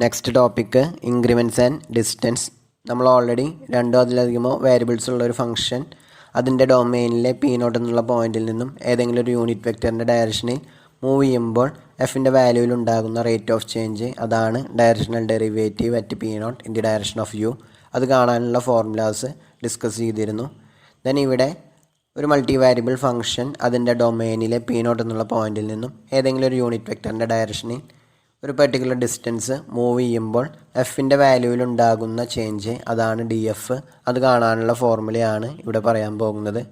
Next topic increments and distance. നമ്മൾ already രണ്ടോ അതിലധികമോ വേരിയബിൾസ് ഉള്ള ഒരു ഫംഗ്ഷൻ അതിൻ്റെ ഡൊമെയിനിലെ പി നോട്ട് എന്നുള്ള പോയിന്റിൽ നിന്നും ഏതെങ്കിലും ഒരു യൂണിറ്റ് വെക്ടറിൻ്റെ ഡയറക്ഷനിൽ മൂവ് ചെയ്യുമ്പോൾ എഫിൻ്റെ വാല്യൂവിൽ ഉണ്ടാകുന്ന റേറ്റ് ഓഫ് ചേഞ്ച്, അതാണ് directional derivative at P not in the direction of u. അത് കാണാനുള്ള ഫോർമുലാസ് ഡിസ്കസ് ചെയ്തിരുന്നു. ദെൻ ഇവിടെ ഒരു മൾട്ടി വേരിയബിൾ ഫംഗ്ഷൻ അതിൻ്റെ ഡൊമെയിനിലെ പി നോട്ട് എന്നുള്ള പോയിന്റിൽ നിന്നും ഏതെങ്കിലും ഒരു യൂണിറ്റ് വെക്ടറിൻ്റെ ഡയറക്ഷനിൽ ഒരു പെർട്ടിക്കുലർ ഡിസ്റ്റൻസ് മൂവ് ചെയ്യുമ്പോൾ എഫിൻ്റെ വാല്യൂവിൽ ഉണ്ടാകുന്ന ചേഞ്ച്, അതാണ് ഡി എഫ്. അത് കാണാനുള്ള ഫോർമുലയാണ് ഇവിടെ പറയാൻ പോകുന്നത്.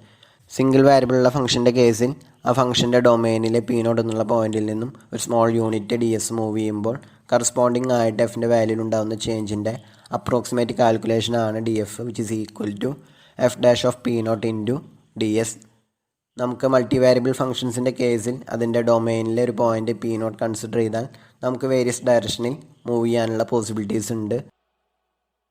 സിംഗിൾ വേരിയബിളുള്ള ഫംഗ്ഷൻ്റെ കേസിൽ ആ ഫംഗ്ഷൻ്റെ ഡൊമെയിനിലെ പി നോട്ട് എന്നുള്ള പോയിന്റിൽ നിന്നും ഒരു small unit d s move ചെയ്യുമ്പോൾ കറസ്പോണ്ടിങ് ആയിട്ട് എഫിൻ്റെ വാല്യൂവിൽ ഉണ്ടാകുന്ന ചേഞ്ചിൻ്റെ അപ്രോക്സിമേറ്റ് കാൽക്കുലേഷനാണ് d f, which is equal to f dash of p not into d s. നമുക്ക് മൾട്ടി വേരിയബിൾ ഫംഗ്ഷൻസിൻ്റെ കേസിൽ അതിൻ്റെ ഡൊമെയിനിലെ ഒരു പോയിൻ്റ് പി നോട്ട് കൺസിഡർ ചെയ്താൽ നമുക്ക് വേരിയസ് ഡയറക്ഷനിൽ മൂവ് ചെയ്യാനുള്ള പോസിബിലിറ്റീസ് ഉണ്ട്.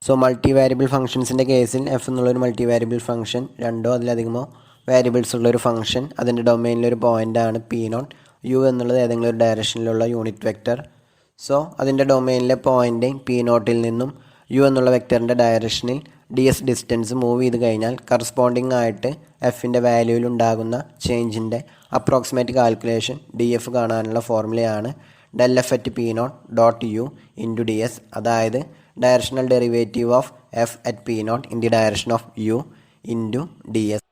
സോ മൾട്ടി വേരിയബിൾ ഫംഗ്ഷൻസിൻ്റെ കേസിൽ എഫ് എന്നുള്ളൊരു മൾട്ടി വേരിയബിൾ ഫംഗ്ഷൻ, രണ്ടോ അതിലധികമോ വേരിയബിൾസ് ഉള്ളൊരു ഫംഗ്ഷൻ, അതിൻ്റെ ഡൊമെയിനിലൊരു പോയിൻ്റാണ് പി നോട്ട്. യു എന്നുള്ളത് ഏതെങ്കിലും ഒരു ഡയറക്ഷനിലുള്ള യൂണിറ്റ് വെക്റ്റർ. സോ അതിൻ്റെ ഡൊമെയിനിലെ പോയിൻ്റ് പി നോട്ടിൽ നിന്നും യു എന്നുള്ള വെക്റ്ററിൻ്റെ ഡയറക്ഷനിൽ ഡി എസ് ഡിസ്റ്റൻസ് മൂവ് ചെയ്ത് കഴിഞ്ഞാൽ കറസ്പോണ്ടിങ് ആയിട്ട് എഫിൻ്റെ വാല്യൂവിൽ ഉണ്ടാകുന്ന ചേഞ്ചിൻ്റെ അപ്രോക്സിമേറ്റ് കാൽക്കുലേഷൻ ഡി എഫ് കാണാനുള്ള ഫോർമുലയാണ് del f at P not dot u into d s. അതായത് directional derivative of f at P not in the direction of u into d s,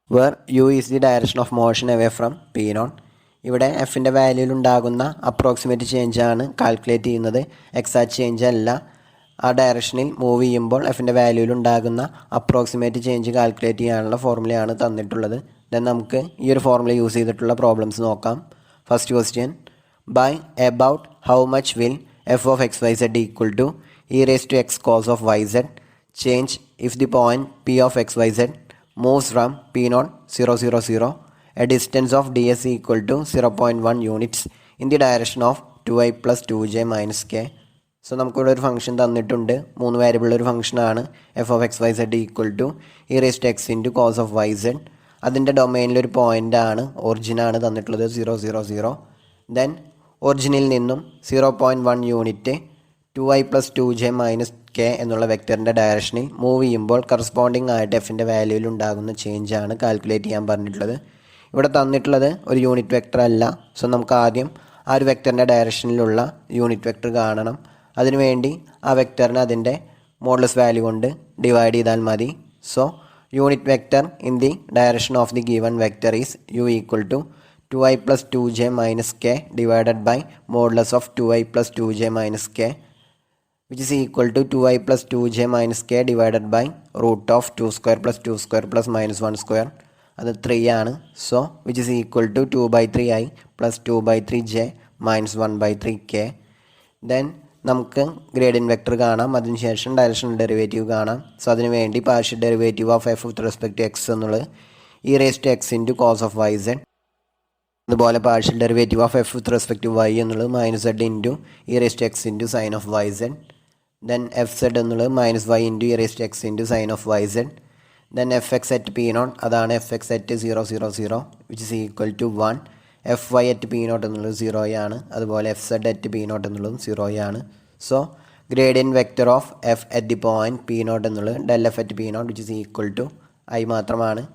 where u is the direction of motion away from p not. ഇവിടെ എഫിൻ്റെ വാല്യൂവിൽ ഉണ്ടാകുന്ന approximate ചേഞ്ചാണ് കാൽക്കുലേറ്റ് ചെയ്യുന്നത്, exact change അല്ല. ആ ഡയറക്ഷനിൽ മൂവ് ചെയ്യുമ്പോൾ എഫിൻ്റെ വാല്യൂവിൽ ഉണ്ടാകുന്ന അപ്രോക്സിമേറ്റ് ചേഞ്ച് കാൽക്കുലേറ്റ് ചെയ്യാനുള്ള ഫോർമുലയാണ് തന്നിട്ടുള്ളത്. ദെൻ നമുക്ക് ഈ ഒരു ഫോർമുല യൂസ് ചെയ്തിട്ടുള്ള പ്രോബ്ലംസ് നോക്കാം. First question, by about how much will f of xyz equal to e raised to x cos of yz change if the point p of xyz moves from p0 0 0 0 a distance of ds equal to 0.1 units in the direction of 2i plus 2j minus k. So നമുക്കിവിടെ ഒരു function തന്നിട്ടുണ്ട്, 3 variable ഒരു ഫംഗ്ഷനാണ്. F of x y z equal to e raised x into cos of y z. അതിൻ്റെ ഡൊമെയിനിലൊരു പോയിൻ്റാണ്, ഒറിജിനാണ് തന്നിട്ടുള്ളത് 0 0 0. Then ഒറിജിനിൽ നിന്നും 0.1 unit 2i plus 2j minus K എന്നുള്ള വെക്റ്ററിൻ്റെ ഡയറക്ഷനിൽ മൂവ് ചെയ്യുമ്പോൾ കറസ്പോണ്ടിങ് ആയിട്ട് എഫിൻ്റെ വാല്യൂവിൽ ഉണ്ടാകുന്ന ചേഞ്ചാണ് കാൽക്കുലേറ്റ് ചെയ്യാൻ പറഞ്ഞിട്ടുള്ളത്. ഇവിടെ തന്നിട്ടുള്ളത് ഒരു യൂണിറ്റ് വെക്റ്റർ അല്ല. സോ നമുക്ക് ആദ്യം ആ ഒരു വെക്റ്ററിൻ്റെ ഡയറക്ഷനിലുള്ള യൂണിറ്റ് വെക്റ്റർ കാണണം. അതിനുവേണ്ടി ആ വെക്റ്ററിനെ അതിൻ്റെ മോഡുലസ് വാല്യൂ കൊണ്ട് ഡിവൈഡ് ചെയ്താൽ മതി. So unit vector in the direction of the given vector is u equal to 2i plus 2j minus k divided by modulus of 2i plus 2j minus k, which is equal to 2i plus 2j minus k divided by root of 2 square plus 2 square plus minus 1 square. അത് 3 ആണ്. So which is equal to 2 by 3i plus 2 by 3j minus 1 by 3k. Then നമുക്ക് gradient vector കാണാം, അതിനുശേഷം directional derivative കാണാം. So അതിന് വേണ്ടി partial derivative of f with respect to x എന്നുള്ളത് e raised to x into cos of y z. അതുപോലെ partial derivative of f with respect to y എന്നുള്ളത് minus z into e raise to x into sine of y z. Then f z എന്നുള്ളത് minus y into e raise to x into sine of y z. Then f x at P not, അതാണ് f x at 0 0 0 which is equal to 1. F y at P not എന്നുള്ളത് 0 ആണ്. അതുപോലെ f z at P not എന്നുള്ളതും 0 ആണ്. So gradient vector of f at the point p not എന്നുള്ളത് del f at P not which is equal to i മാത്രമാണ്,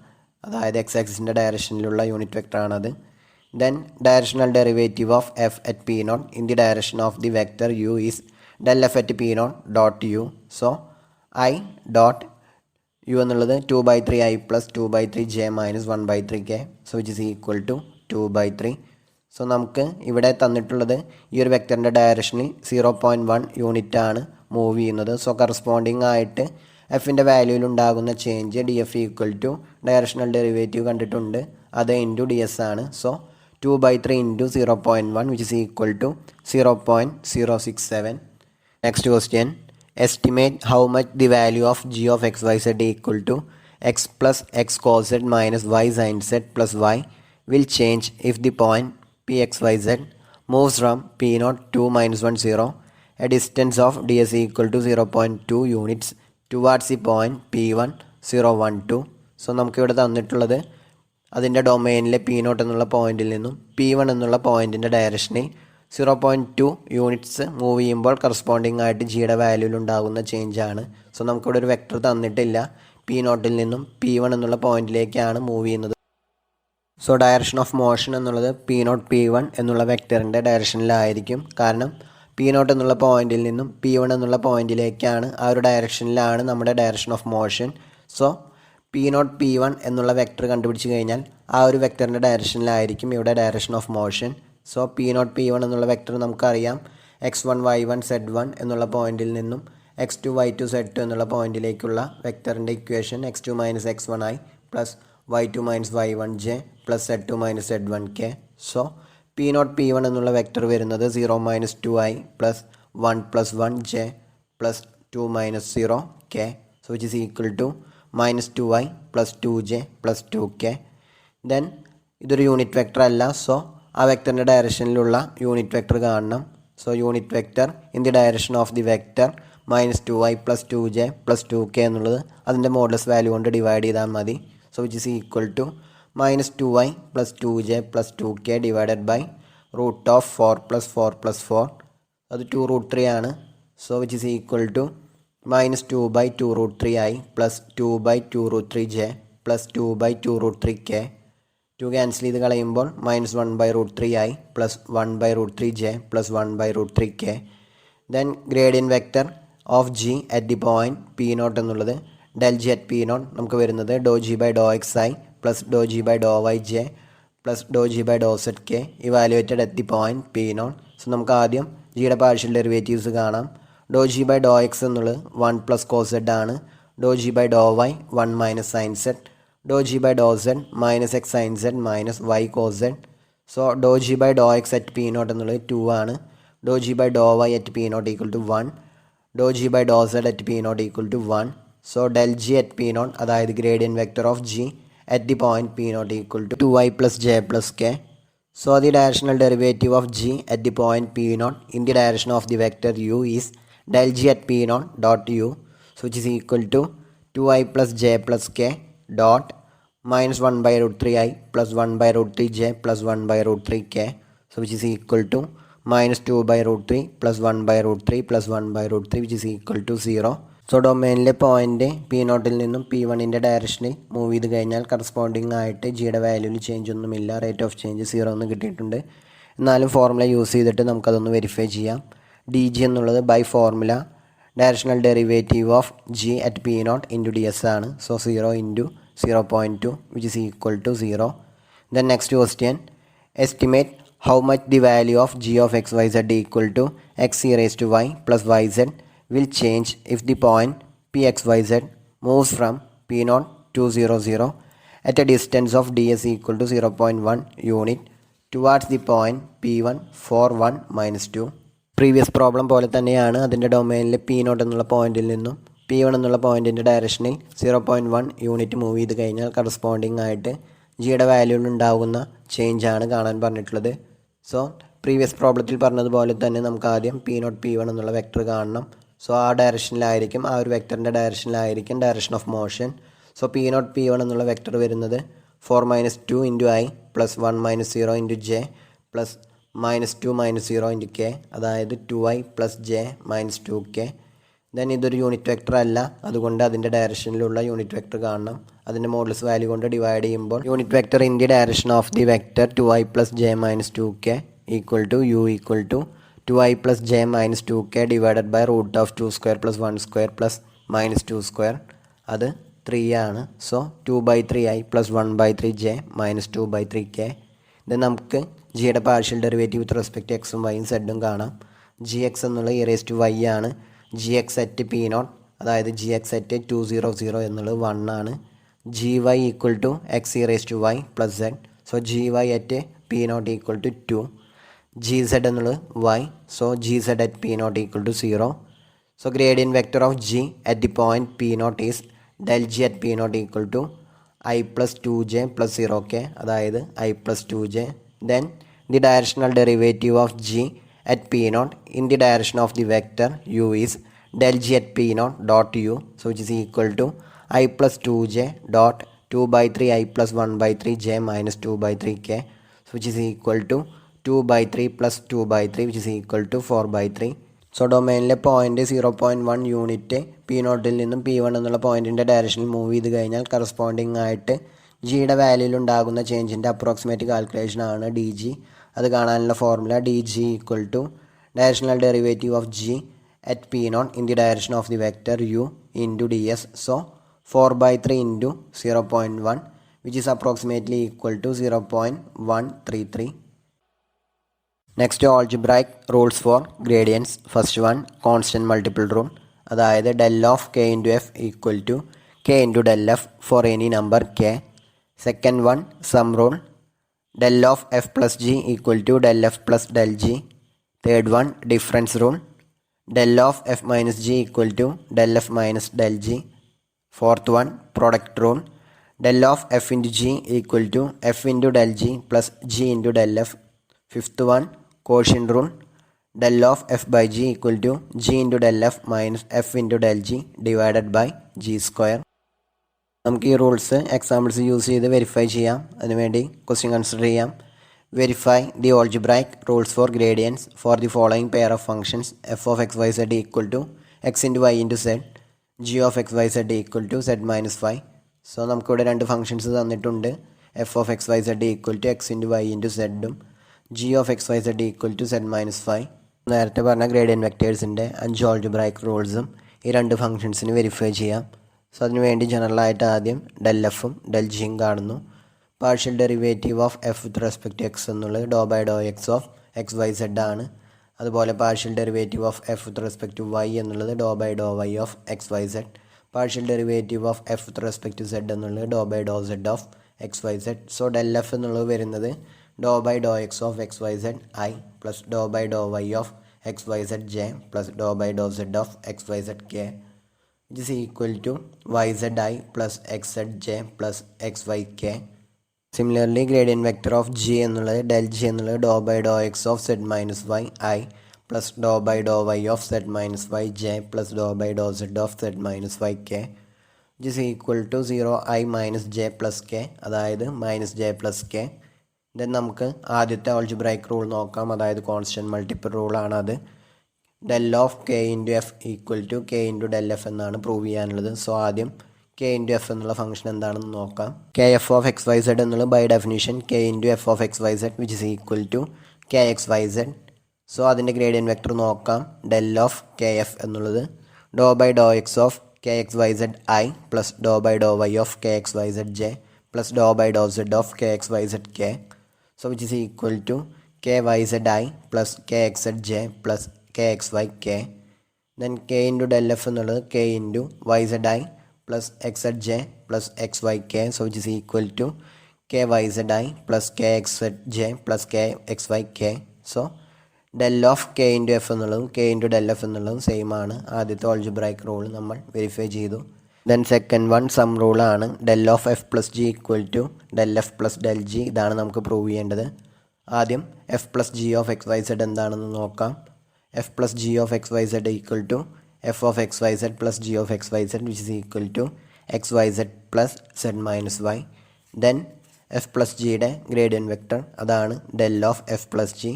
അതായത് x ആക്സിസിൻ്റെ ഡയറക്ഷനിലുള്ള യൂണിറ്റ് വെക്റ്ററാണത്. Then directional derivative of f at p naught in the direction of the vector u is del f at p naught dot u. So I dot u എന്നുള്ളത് 2 by 3i plus 2 by 3j minus 1 by 3k, so which is equal to 2 by 3. So നമുക്ക് ഇവിടെ തന്നിട്ടുള്ളത് ഈ ഒരു വെക്റ്ററിൻ്റെ ഡയറക്ഷനിൽ 0.1 unit ആണ് move ചെയ്യുന്നത്. So corresponding ആയിട്ട് എഫിൻ്റെ വാല്യൂവിൽ ഉണ്ടാകുന്ന change d f equal to directional derivative കണ്ടിട്ടുണ്ട്, അത് ഇൻറ്റു ഡി എസ് ആണ്. So 2 by 3 into 0.1 which is equal to 0.067. Next question, estimate how much the value of g of xyz equal to x plus x cos z minus y sin z plus y will change if the point pxyz moves from p0 to minus 1 0 a distance of ds equal to 0.2 units towards the point p1 0 1 2. So നമുക്കിവിടെ തന്നിട്ടുള്ളത് അതിൻ്റെ ഡൊമെയിനിലെ P not എന്നുള്ള പോയിന്റിൽ നിന്നും P1 എന്നുള്ള പോയിന്റിൻ്റെ ഡയറക്ഷനിൽ 0.2 units move ചെയ്യുമ്പോൾ corresponding ആയിട്ട് ജിയുടെ വാല്യൂവിൽ ഉണ്ടാകുന്ന ചേഞ്ചാണ്. സോ നമുക്കിവിടെ ഒരു വെക്ടർ തന്നിട്ടില്ല. P0 നിന്നും P1 എന്നുള്ള പോയിന്റിലേക്കാണ് മൂവ് ചെയ്യുന്നത്. സോ ഡയറക്ഷൻ ഓഫ് മോഷൻ എന്നുള്ളത് P0 P1 എന്നുള്ള വെക്ടറിൻ്റെ ഡയറക്ഷനിലായിരിക്കും. കാരണം P0 എന്നുള്ള പോയിന്റിൽ നിന്നും P1 എന്നുള്ള പോയിന്റിലേക്കാണ്, ആ ഒരു ഡയറക്ഷനിലാണ് നമ്മുടെ direction of motion. So P0 P1 എന്നുള്ള വെക്ടർ കണ്ടുപിടിച്ച് കഴിഞ്ഞാൽ ആ ഒരു വെക്ടറിൻ്റെ ഡയറക്ഷനിലായിരിക്കും ഇവിടെ direction of motion. So P0 P1 എന്നുള്ള വെക്ടർ നമുക്കറിയാം x1 y1 z1 എന്നുള്ള പോയിന്റിൽ നിന്നും x2 y2 z2 എന്നുള്ള പോയിന്റിലേക്കുള്ള വെക്ടറിൻ്റെ equation x2 minus x1 i plus y2 minus y1 j plus z2 minus z1 k. So P0 P1 എന്നുള്ള vector വരുന്നത് 0 minus 2i plus 1 plus 1 j plus 2 minus 0 k. So which is equal to minus 2i plus 2j plus 2k. Then ഇതൊരു unit vector അല്ല. So ആ വെക്ടറിൻ്റെ ഡയറക്ഷനിലുള്ള unit vector കാണണം. So unit vector in the direction of the vector minus 2i plus 2j plus 2k എന്നുള്ളത് അതിൻ്റെ modulus value കൊണ്ട് divide ചെയ്താൽ മതി. So which is equal to minus 2i plus 2j plus 2k divided by root of 4 plus 4 plus 4, അത് 2√3 ആണ്. So which is equal to minus 2/2 √3i plus 2/2 √3j plus 2/2 √3k. 2 cancel ചെയ്ത് കളയുമ്പോൾ minus 1/√3i plus 1/√3j plus 1/√3k. Then gradient vector of g at the point P0 എന്നുള്ളത് del g at P0 നമുക്ക് വരുന്നത് do g by Dr x i plus do g by Dr y j plus do g by do z k evaluated at the point P0. So നമുക്ക് ആദ്യം ജിയുടെ partial derivatives കാണാം. Do g by Dr x എന്നുള്ളത് 1 plus cos z ആണ്. Do g by Dr y 1 minus sine z. Do g by Dr z minus x sine z minus Y cos z. So do g by Dr x at P0 എന്നുള്ളത് 2 ആണ്. Do g by Dr y at P0 equal to 1. Do g by Dr z at P0 equal to 1. So del g at P0 അതായത് gradient vector of g at the point P0 equal to 2i plus j plus k. So the directional derivative of g at the point P0 in the direction of the vector u is del g at P0 dot u, so which is equal to 2i plus j plus k dot minus 1/√3i plus 1/√3j plus 1/√3k, so which is equal to minus 2/√3 plus 1/√3 plus 1/√3 which is equal to 0. So ഡൊമൈനിലെ point P0 നിന്നും P1 ഡയറക്ഷനിൽ move ചെയ്ത് കഴിഞ്ഞാൽ corresponding ആയിട്ട് ജിയുടെ വാല്യൂവിൽ change ഒന്നുമില്ല. Rate of change 0 എന്ന് കിട്ടിയിട്ടുണ്ട്. എന്നാലും ഫോർമുല യൂസ് ചെയ്തിട്ട് നമുക്കതൊന്ന് വെരിഫൈ ചെയ്യാം. ഡി ജി എന്നുള്ളത് by formula directional derivative of g at P0 into d s ആണ്. So 0 into 0.2 which is equal to 0. Then next question, estimate how much the value of g of x y z equal to x e raise to y plus y z will change if the point Pxyz moves from P0 to 0 at a distance of ds equal to 0.1 unit towards the point P1 for 1 minus 2. Previous problem പോലെ തന്നെയാണ്. അതിൻ്റെ ഡൊമൈനിൽ P0 എന്നുള്ള പോയിന്റിൽ നിന്നും P1 എന്നുള്ള പോയിന്റിൻ്റെ ഡയറക്ഷനിൽ 0.1 unit move ചെയ്ത് കഴിഞ്ഞാൽ കറസ്പോണ്ടിങ് ആയിട്ട് ജിയുടെ വാല്യൂവിൽ ഉണ്ടാകുന്ന ചേഞ്ചാണ് കാണാൻ പറഞ്ഞിട്ടുള്ളത്. സോ പ്രീവിയസ് പ്രോബ്ലത്തിൽ പറഞ്ഞതുപോലെ തന്നെ നമുക്ക് ആദ്യം P0 P1 എന്നുള്ള വെക്ടർ കാണണം. സോ ആ ഡയറക്ഷനിലായിരിക്കും, ആ ഒരു വെക്ടറിൻ്റെ ഡയറക്ഷനിലായിരിക്കും direction of motion. So P0 P1 എന്നുള്ള വെക്ടർ വരുന്നത് 4 minus 2 into i plus 1 minus 0 into j plus minus 2 minus 0 into k, അതായത് 2i plus j minus 2k. Then ഇതൊരു യൂണിറ്റ് വെക്ടർ അല്ല, അതുകൊണ്ട് അതിൻ്റെ ഡയറക്ഷനിലുള്ള യൂണിറ്റ് വെക്ടർ കാണണം. അതിൻ്റെ മോഡൽസ് വാല്യൂ കൊണ്ട് ഡിവൈഡ് ചെയ്യുമ്പോൾ unit vector in the direction of the vector 2i plus j minus 2k equal to u equal to 2i plus j minus 2k divided by root of 2 square plus 1 square plus minus 2 square, അത് 3 ആണ്. So 2/3i plus 1/3j minus 2/3k. ഇത് നമുക്ക് ജിയുടെ partial derivative with respect എക്സും വൈയും സെഡും കാണാം. G x എന്നുള്ള ഇ റേസ് ടു വൈ ആണ്. ജി എക്സ് അറ്റ് P0 അതായത് ജി എക്സ് അറ്റ് 200 എന്നുള്ളത് 1 ആണ്. G y equal to x e raise to y plus z. So g y at P0 equal to 2. G z എന്നുള്ളത് y. So g z at P0 equal to 0. So gradient vector of g at the point P0 is del g at P0 equal to i plus 2j plus 0k, അതായത് i plus 2j. Then the directional derivative of g at P0 in the direction of the vector u is del g at P0 dot u, so which is equal to I plus 2j dot 2/3 I plus 1/3 j minus 2/3 k, so which is equal to 2/3 plus 2/3 which is equal to 4/3. So ഡൊമൈനിലെ point 0.1 unit p നോട്ടിൽ നിന്നും P1 എന്നുള്ള പോയിൻറ്റിൻ്റെ ഡയറക്ഷനിൽ move ചെയ്ത് കഴിഞ്ഞാൽ corresponding ആയിട്ട് ജിയുടെ വാല്യൂയിൽ ഉണ്ടാകുന്ന ചേഞ്ചിൻ്റെ അപ്രോക്സിമേറ്റ് കാൽക്കുലേഷനാണ് ഡി ജി. അത് കാണാനുള്ള formula d g equal to directional derivative of g at P0 in the direction of the vector u into d s. So 4/3 into 0.1 which is approximately equal to 0.133. Next, algebraic rules for gradients. First one, constant multiple rule. അതായത് del of k into f equal to k into del f for any number k. Second one, sum rule. Del of f plus g equal to del f plus del g. Third one, difference rule. Del of f minus g equal to del f minus del g. Fourth one, product rule. Del of f into g equal to f into del g plus g into del f. Fifth one, quotient rule. Del of f by g equal to g into del f minus f into del g divided by g square. നമുക്ക് ഈ rules examples use ചെയ്ത് verify ചെയ്യാം. അതിനുവേണ്ടി question consider ചെയ്യാം. Verify the algebraic rules for gradients for the following pair of functions f of x y z equal to x into y into z, g of x y z equal to z minus five. So നമുക്കിവിടെ രണ്ട് functions തന്നിട്ടുണ്ട്. F of x y z equal to x into y into സെഡും g of x y z equal to z minus five. നേരത്തെ പറഞ്ഞ ഗ്രേഡിയൻ വെക്റ്റേഴ്സിൻ്റെ 5 algebraic റൂൾസും ഈ രണ്ട് ഫംഗ്ഷൻസിന് verify ചെയ്യാം. So അതിനുവേണ്ടി ജനറലായിട്ട് ആദ്യം ഡെൽ എഫും ഡെൽ ജിയും കാണുന്നു. Partial derivative of f with respect to x എന്നുള്ളത് do by Dr x of x y z ആണ്. അതുപോലെ partial derivative of f with respect to y എന്നുള്ളത് do by Dr y of x y z. Partial derivative of f with respect to z എന്നുള്ളത് do by Dr z of x y z. So del f എന്നുള്ളത് വരുന്നത് do by Dr x of x y z i plus Dr by Dr y of x y z j plus Dr by Dr z of x y z k which is equal to yzi plus xzj plus xyk. Similarly, gradient vector of g എന്നുള്ളത് del g എന്നുള്ളത് do by Dr x of z minus y i plus Dr by Dr y of z minus y j plus Dr by Dr z of z minus y k which is equal to 0i minus j plus k, അതായത് minus j plus k. Then നമുക്ക് ആദ്യത്തെ algebraic rule നോക്കാം, അതായത് constant multiple റൂളാണ്. അത് del of k into f equal to k into del f എന്നാണ് prove ചെയ്യാനുള്ളത്. So ആദ്യം k into f എന്നുള്ള ഫംഗ്ഷൻ എന്താണെന്ന് നോക്കാം. k f of x y z എന്നുള്ളത് by definition k into f of x y z which is equal to k x y z. So അതിൻ്റെ gradient vector നോക്കാം. del of k f എന്നുള്ളത് do by Dr x of k x y z i plus Dr by Dr y of k x y z j plus Dr by do z of k x y z k. So which is equal to k y z i plus k x z j plus kxyk. then k into del f എന്നുള്ളത് k into yzi plus xzj plus xyk. so which is equal to kyzi plus kxzj plus kxyk. so del of k into f എന്നുള്ളതും k into del f എന്നുള്ളതും same ആണ്. ആദ്യത്തെ algebraic rule നമ്മൾ verify ചെയ്തു. Then second one sum റൂളാണ്. del of f plus g equal to del f plus del g. ഇതാണ് നമുക്ക് prove ചെയ്യേണ്ടത്. ആദ്യം f plus g of x y z എന്താണെന്ന് നോക്കാം. f plus g of x y z equal to f of x y z plus g of x y z which is equal to x y z plus z minus y. then f plus g യുടെ ഗ്രേഡിയൻ vector അതാണ് del of f plus g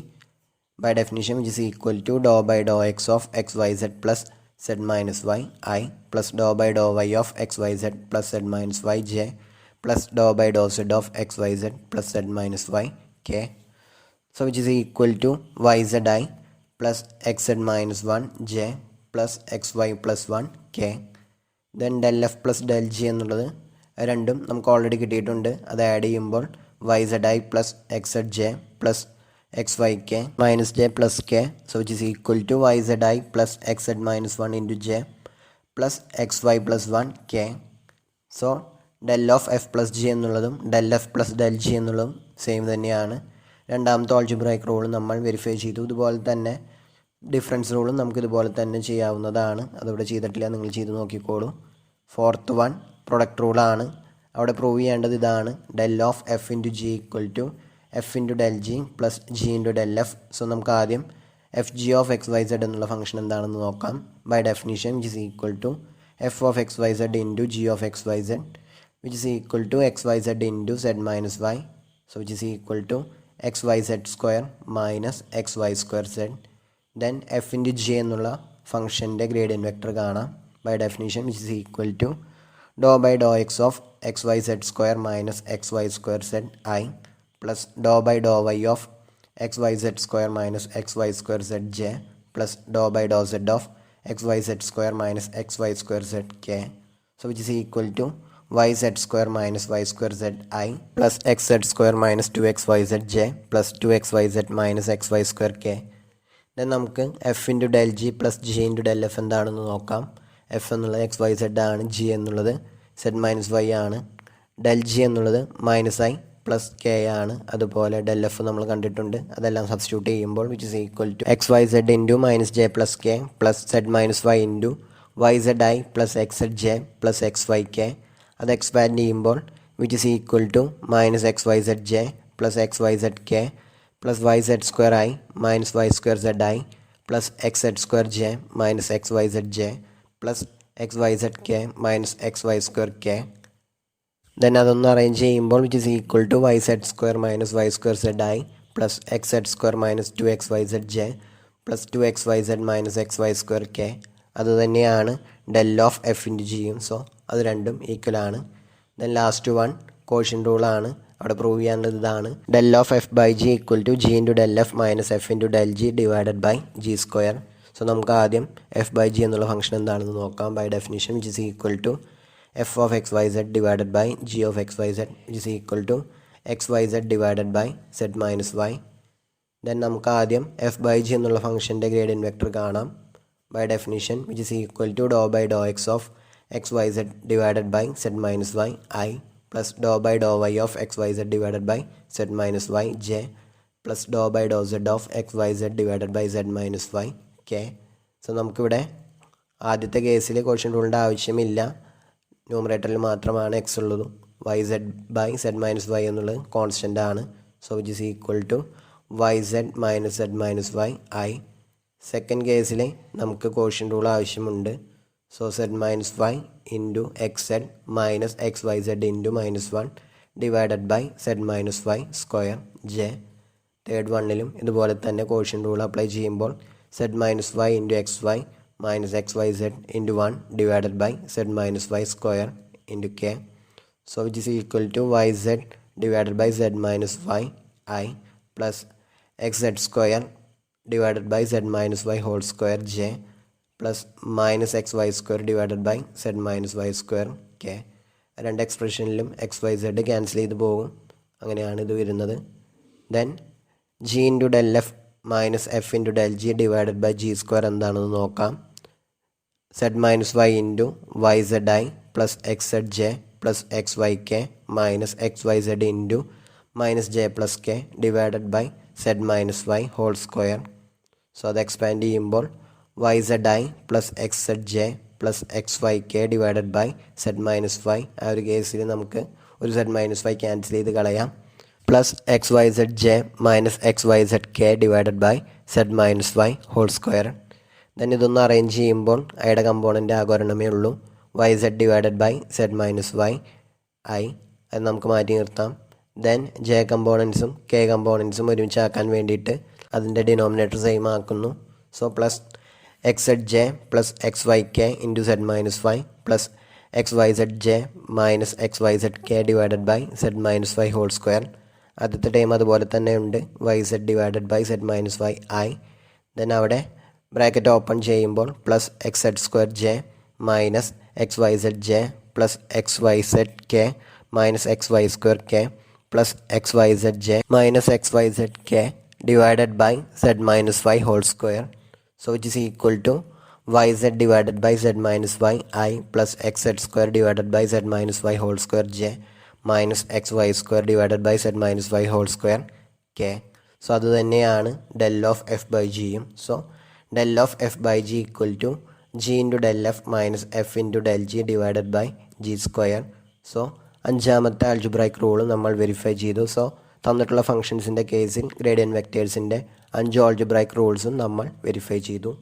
by definition which is equal to doh by Dr x of x y z plus z minus y i plus Dr by Dr y of x y z plus z minus y j plus Dr by Dr z of x y z plus z minus y k. So which is equal to yzi plus x z minus 1 j plus x y plus 1 k. Then del f plus del g എന്നുള്ളത് രണ്ടും നമുക്ക് already കിട്ടിയിട്ടുണ്ട്. അത് add ചെയ്യുമ്പോൾ yzi plus x z j plus x y k minus j plus k. So which is equal to yzi plus x z minus 1 into j plus x y plus 1 k. So del of f plus g എന്നുള്ളതും del f plus del g എന്നുള്ളതും same തന്നെയാണ്. രണ്ടാമത്തെ algebraic rule നമ്മൾ verify ചെയ്തു. ഇതുപോലെ തന്നെ difference റൂളും നമുക്ക് ഇതുപോലെ തന്നെ ചെയ്യാവുന്നതാണ്. അതിവിടെ ചെയ്തിട്ടില്ല, നിങ്ങൾ ചെയ്ത് നോക്കിക്കോളൂ. ഫോർത്ത് വൺ പ്രൊഡക്റ്റ് റൂളാണ്. അവിടെ പ്രൂവ് ചെയ്യേണ്ടത് ഇതാണ്. del of f into g equal to f into del g plus g into del f. So നമുക്ക് ആദ്യം f g of x y z എന്നുള്ള ഫംഗ്ഷൻ എന്താണെന്ന് നോക്കാം. By definition which is equal to f of x y z into g of x y z which is equal to x y z into z minus y. So which is equal to x y z square minus x y square z. Then f into g എന്നുള്ള ഫംഗ്ഷൻ്റെ gradient vector കാണാം. By definition which is equal to doh by Dr x of x y z square minus x y square z i plus Dr by Dr y of x y z square minus x y square z j plus Dr by Dr z of x y z square minus x y square z k. So which is equal to y z square minus y square z i plus x z square minus 2xyz j plus 2xyz minus x y square k. Then നമുക്ക് f into del g plus g into del f എന്താണെന്ന് നോക്കാം. F എന്നുള്ളത് x y z ആണ്, g എന്നുള്ളത് z minus y ആണ്, del g എന്നുള്ളത് minus i plus k ആണ്. അതുപോലെ ഡെൽ എഫ് നമ്മൾ കണ്ടിട്ടുണ്ട്. അതെല്ലാം സബ്സ്റ്റിറ്റ്യൂട്ട് ചെയ്യുമ്പോൾ which is equal to x y z into minus j plus k plus z minus y into y z i plus x z j plus x y k. അത് expand ചെയ്യുമ്പോൾ which is equal to minus x y z j plus x y z k plus y z square i minus y square z i plus x z square j minus x y z j plus x y z k minus x y square k. Then അതൊന്ന് arrange ചെയ്യുമ്പോൾ which is equal to y z square minus y square z i plus x z square minus 2xyz j plus 2xyz minus x y square k. അതുതന്നെയാണ് del of f into ജിയും. So അത് രണ്ടും equal ആണ്. Then last one quotient റൂളാണ്. അവിടെ prove ചെയ്യാനുള്ളത് ഇതാണ്. Del of f by g equal to g into del f minus f into del g divided by g square. So നമുക്ക് ആദ്യം എഫ് ബൈ ജി എന്നുള്ള ഫംഗ്ഷൻ എന്താണെന്ന് നോക്കാം. By definition which is equal to f of x y z divided by g of x y z which is equal to x y z divided by z minus y. Then നമുക്ക് ആദ്യം f by g എന്നുള്ള ഫംഗ്ഷൻ്റെ gradient vector കാണാം. By definition which is equal to doh by Dr x of x y z divided by z minus y i plus Dr by Dr y of x y z divided by z minus y j plus Dr by Dr z of x y z divided by z minus y k. So നമുക്കിവിടെ ആദ്യത്തെ കേസിൽ quotient റൂളിൻ്റെ ആവശ്യമില്ല. ന്യൂമറേറ്ററിൽ മാത്രമാണ് x ഉള്ളതും y z by z minus y എന്നുള്ളത് constant ആണ്. So which is equal to y z minus z minus y i. Second കേസിൽ നമുക്ക് കോഷ്യൻ റൂൾ ആവശ്യമുണ്ട്. So z minus y into x z minus x y z into minus 1 divided by z minus y square j. Third വണ്ണിലും ഇതുപോലെ തന്നെ quotient rule apply ചെയ്യുമ്പോൾ z minus y into x y minus xyz into 1 divided by z minus y square into k. So which is equal to yz divided by z minus y I plus xz square divided by z minus y whole square j plus minus xy square divided by z minus y square k. രണ്ട് എക്സ്പ്രഷനിലും x y z cancel ചെയ്ത് പോകും. അങ്ങനെയാണ് ഇത് വരുന്നത്. Then g into del f minus f into del g divided by g square എന്താണെന്ന് നോക്കാം. z minus y into yzi plus xzj plus xyk minus xyz into minus j plus k divided by z minus y whole square. So അത് expand ചെയ്യുമ്പോൾ yzi plus xzj plus xyk divided by z minus y. ആ ഒരു കേസിൽ നമുക്ക് ഒരു z minus y cancel ചെയ്ത് കളയാം. Plus xyzj minus xyzk divided by z minus y whole square. ദെൻ ഇതൊന്ന് അറേഞ്ച് ചെയ്യുമ്പോൾ ഐയുടെ കമ്പോണൻ്റ് ആകെ ഒരെണ്ണമേ ഉള്ളൂ. Y z divided by z minus y i. അത് നമുക്ക് മാറ്റി നിർത്താം. ദെൻ ജെ കമ്പോണൻസും കെ കമ്പോണൻസും ഒരുമിച്ചാക്കാൻ വേണ്ടിയിട്ട് അതിൻ്റെ ഡിനോമിനേറ്റർ സെയിം ആക്കുന്നു. So plus x z j plus x y k into z minus y plus x y z j minus x y z k divided by z minus y whole square. ആദ്യത്തെ time അതുപോലെ തന്നെ ഉണ്ട്. Y z divided by z minus y i. Then അവിടെ bracket open ചെയ്യുമ്പോൾ plus x z square j minus x y z j plus x y z k minus x y square k plus x y z j minus x y z k divided by z minus y whole square. So which is equal to y z divided by z minus y i plus x z square divided by z minus y whole square j minus x y square divided by z minus y whole square k. So അത് തന്നെയാണ് del of f by ജിയും. So del of f by g equal to g into del f minus f into del g divided by g square. So അഞ്ചാമത്തെ ആൽജിബ്രൈക് rule നമ്മൾ verify ചെയ്തു. So തന്നിട്ടുള്ള ഫംഗ്ഷൻസിൻ്റെ കേസിൽ ഗ്രേഡിയൻ വെക്റ്റേഴ്സിൻ്റെ 5 ആൽജിബ്രൈക് റൂൾസും നമ്മൾ verify ചെയ്തു.